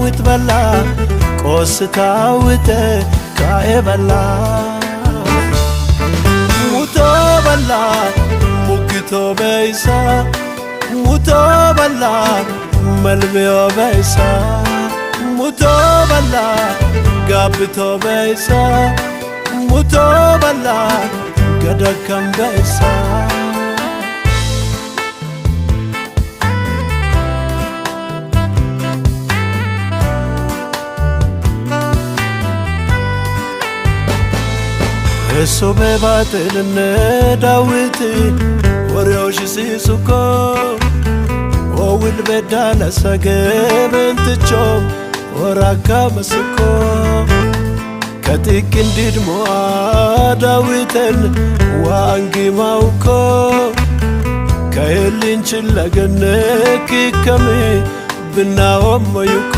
ዳዊት በላ ቆስታውተ ካኤበላ ሙቶ በላ ሙግቶ በይሳ ሙቶ በላ መልብዮ በይሳ ሙቶ በላ ጋብቶ በይሳ ሙቶ በላ ገደከም በይሳ እሱ በባጥልነ ዳዊት ወሬዎች ሲሱኮ ወውል በዳለ ሰገበንትቾ ወራካ መስኮ ከጥቅ እንዲድሞ ዳዊትን ዋንጊማውኮ ከየልንችን ለገነክ ከሜ ብናወመዩኮ